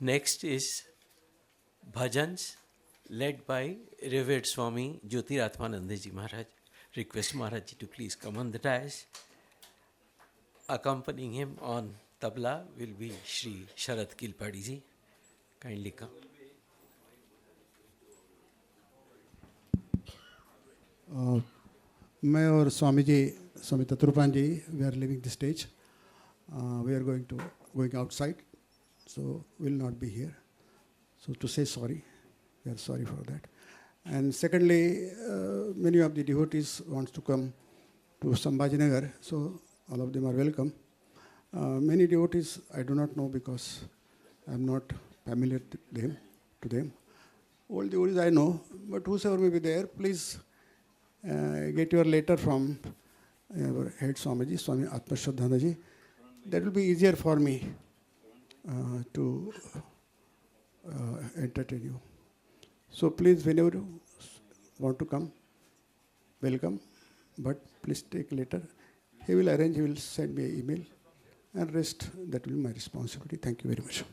Next is bhajans led by Revered Swami Jyotiratmanandaji Maharaj. Request Maharaj to please come on the dais. Accompanying him on tabla will be Shri Sharat Kilpadi ji. Kindly come. मैं और स्वामी जी, स्वामी तत्रूपान जी, we are leaving the stage. We are going outside, so will not be here. So to say sorry, we are sorry for that. And secondly, many of the devotees wants to come to Sambhajinagar, so all of them are welcome. Many devotees I do not know because I am not familiar to them. All devotees I know, but whosoever may be there, please get your letter from our head Swamiji, Swami Atmashraddhanaji. That will be easier for me to entertain you. So please, whenever you want to come, welcome. But please take letter. He will arrange, he will send me an email. And rest, that will be my responsibility. Thank you very much.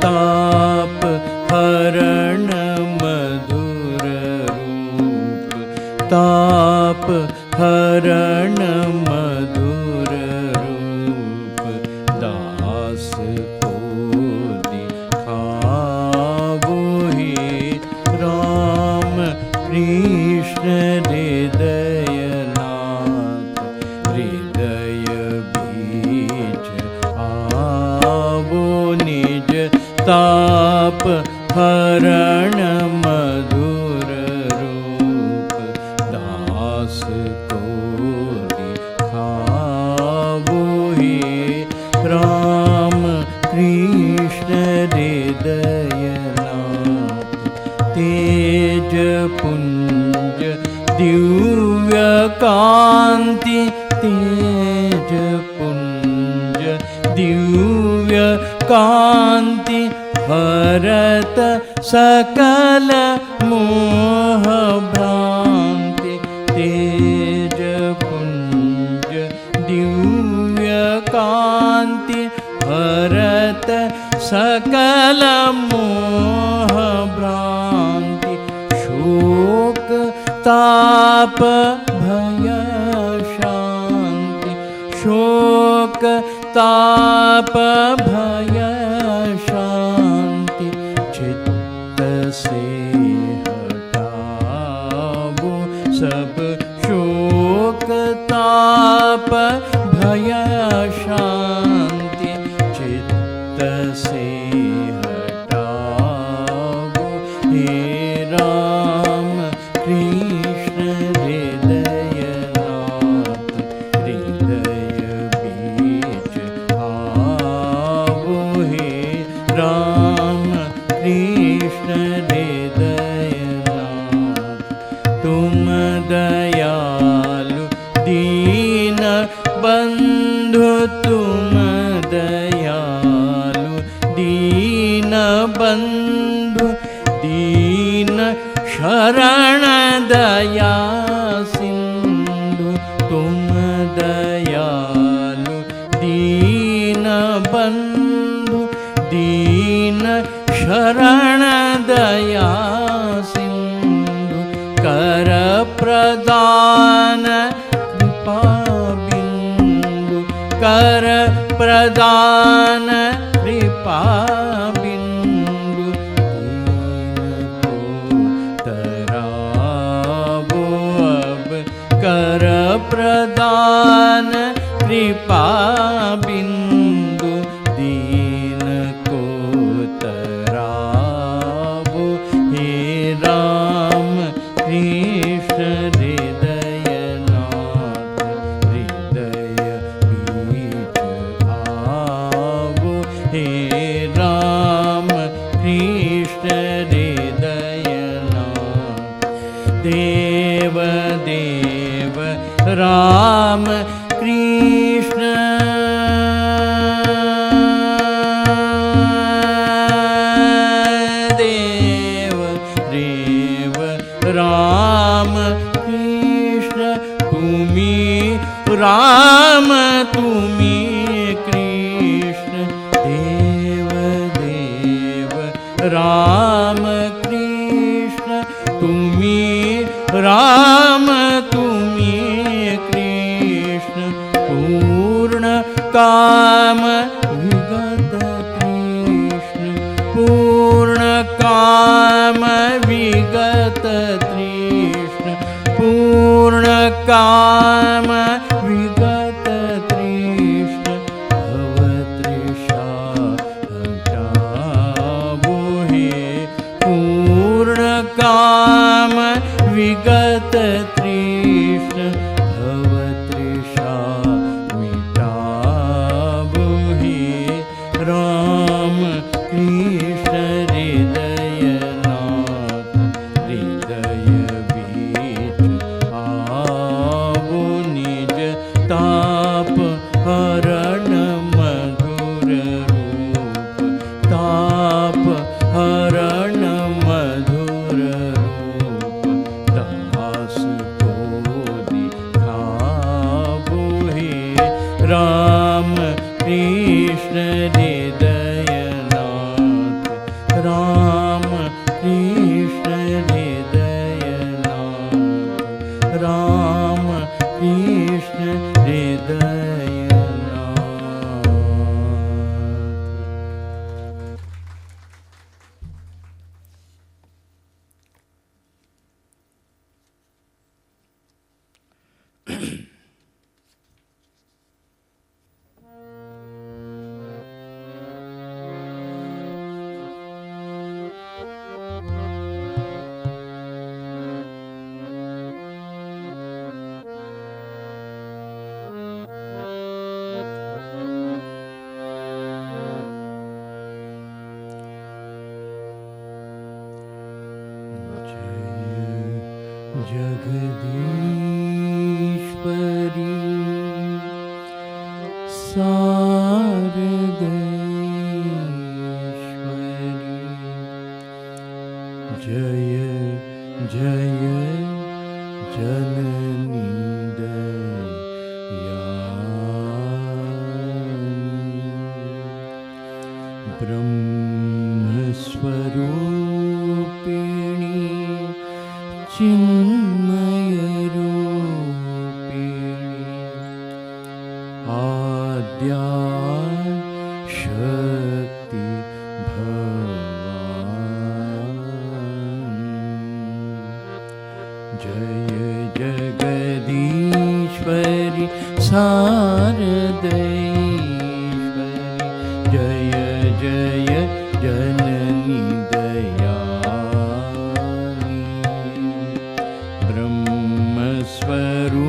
ताप हरण मधुर रूप, ताप हरण मधुर रूप, दास को दिखावो हे राम कृष्ण हृदयनाथ, हृदय बीच आवो निज ताप हरण मधुर रूप, दास को दिखावो हे राम कृष्ण हृदयनाथ। तेज पुंज दिव्य कांति, तेज पुंज दिव्य कांति, हरत सकल मोह भ्रांति, तेज पुंज दिव्य कांति, हरत सकल मोह भ्रांति, शोक ताप भय शांति, शोक ताप भय शांति, चित्त से हटावो सब शोक ताप भय शांति, चित्त से हटावो हे राम कृष्ण हृदयनाथ, हृदय बीच आवो हे राम कृष्ण हृदयनाथ। तुम दयालु दीन बंधु, तुम दयालु दीन बंधु, दीन शरण दया सिंधु, तुम दयालु दीन बंधु, दीन शरण दया सिंधु, कर प्रदान कृपा बिंदु, कर प्रदान कृपा बिंदु, दीन को तरावो अब, कर प्रदान कृपा बिंदु, दीन को तरावो हे राम हृदयनाथ देव देव राम कृष्ण देव देव राम कृष्ण तुम्ही राम तुम्ही कृष्ण देव देव राम कृष्ण तुम्ही राम तुम्ही कृष्ण पूर्ण काम विगत कृष्ण पूर्ण काम विगत कृष्ण पूर्ण काम विगत कृष्ण भवतृषा हटावोहे पूर्ण काम विगत कृष्ण भवतृषा मिटावोहे राम कृष्ण हृदयनाथ हृदय बीच आवो निज ताप हरण मधुर रूप ताप हरण मधुर रूप दास को दिखावो हे राम कृष्ण हृदयनाथ राम कृष्ण हृदयनाथ राम कृष्ण हृदयनाथ जगदीश्वरी शारदेश्वरी जय जय जननी दयानी ब्रह्मस्वरूपिणी चिन्मयरूपिणी आद्या शक्ति भवानी जय जगदीश्वरी शारदेश्वरी जय जय जननी दयानी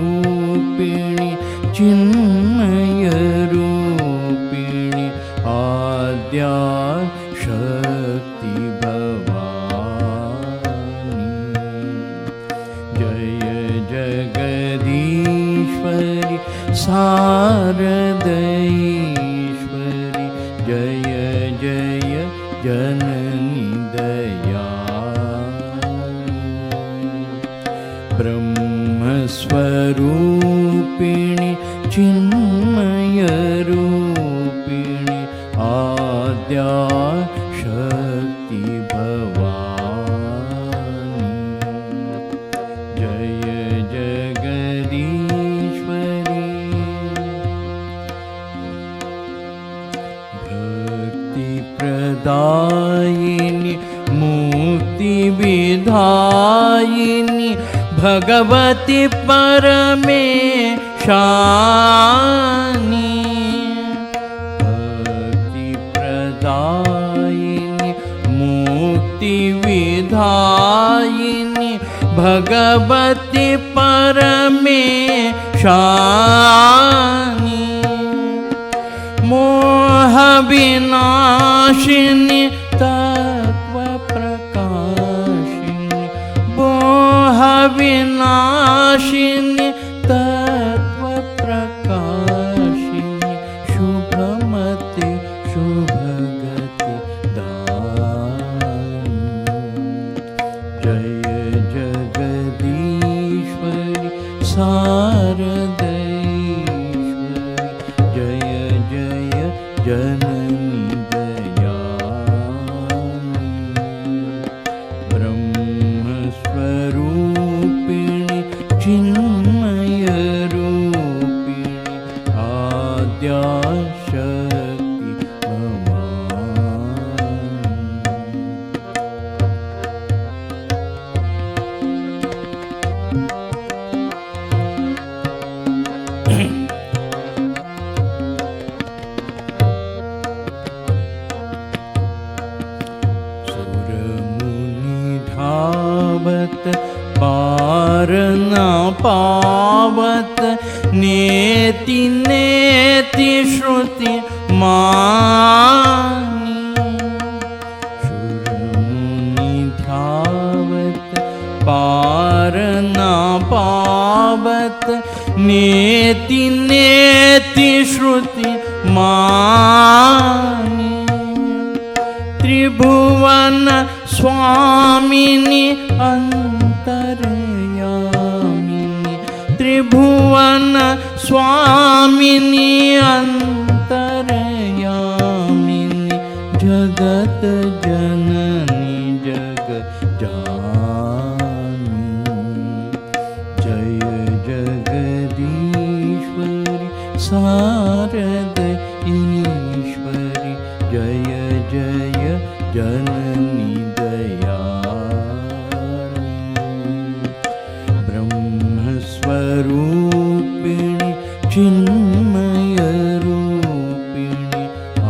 ब्रह्मस्वरूपिणी चिन्मयरूपिणी आद्या शक्ति भवानी जय जगदीश्वरी शारदेश्वरी जय जय जननी दयानी ब्रह्मस्वरूपिणी चिन्मयरूपिणी आद्या शक्ति भवानी जय जगदीश्वरी भक्तिप्रदायिनी मुक्तिविधायिनी भगवती परमेशानी भक्तिप्रदायिनी मुक्तिविधायिनी भगवती परमेशानी मोहविनाशिनी तत्त्वप्रदायिनी जय जगदीश्वरि शारदेश्वरि जय जय जननी दयानि ब्रह्मस्वरूपिणि चिन्मयरूपिणि आद्याशक्ति भवानि सुरमुनिधावत पार न पावत नेति नेति श्रुति मानि सुरमुनिधावत पार न पावत नेति नेति श्रुति मानि त्रिभुवन स्वामिनि अन्तर्यामिनि त्रिभुवन स्वामिनि अन्तर्यामिनि जगत जननी जगजानि जय जगदीश्वरि शारद ईश्वरि जय जय जननी दयानि ब्रह्मस्वरूपिणि चिन्मयरूपिणि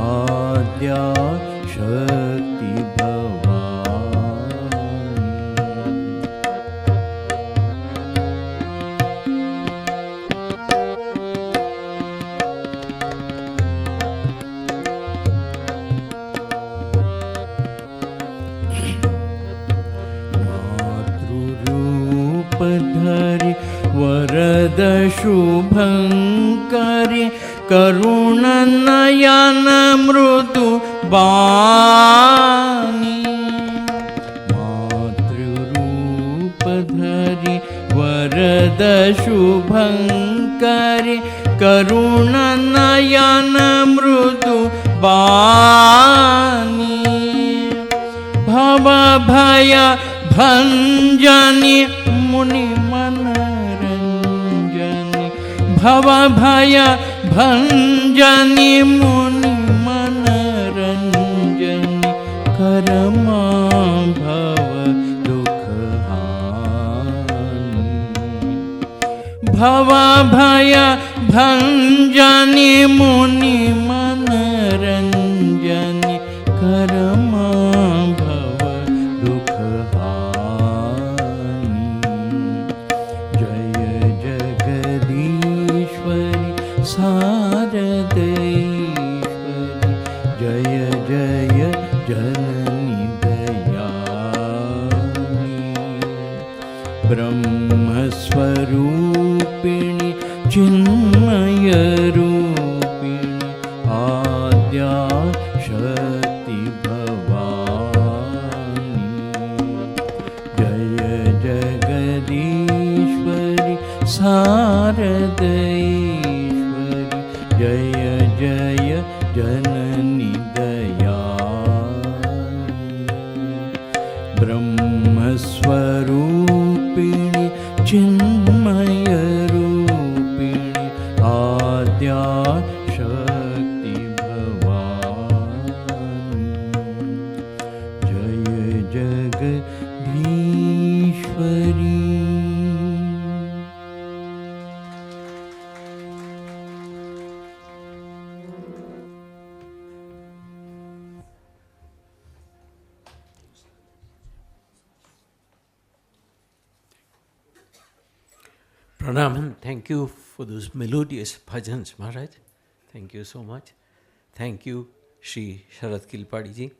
आद्या शक्ति भवानि मातृरूपधरि वरद शुभङ्करि करुणनयन मृदु बाणि मातृरूपधरि वरद शुभङ्करि करुणनयन मृदु बाणि भवभय भञ्जनि मुनि मनरञ्जनि भवभय भञ्जनि मुनि मनरञ्जनि करमा भव दुःखहानि भवभय भञ्जनि मुनि मनरञ्जनि करमा भव दुःखहानि जय जगदीश्वरि शारदेश्वरि जय जय जननी दयानि ब्रह्मस्वरूपिणि चिन्मयरूपिणि आद्या शक्ति भवानि जय जगदीश्वरि शारदेश्वरि जय जय जननी दयानि ब्रह्मस्वरूपिणि चिन्मयरूपिणि आद्या शक्ति भवानि जय Jagadishwari Pranam, and thank you for those melodious bhajans, Maharaj. Thank you so much. Thank you, Shri Sharad Kilpadi ji.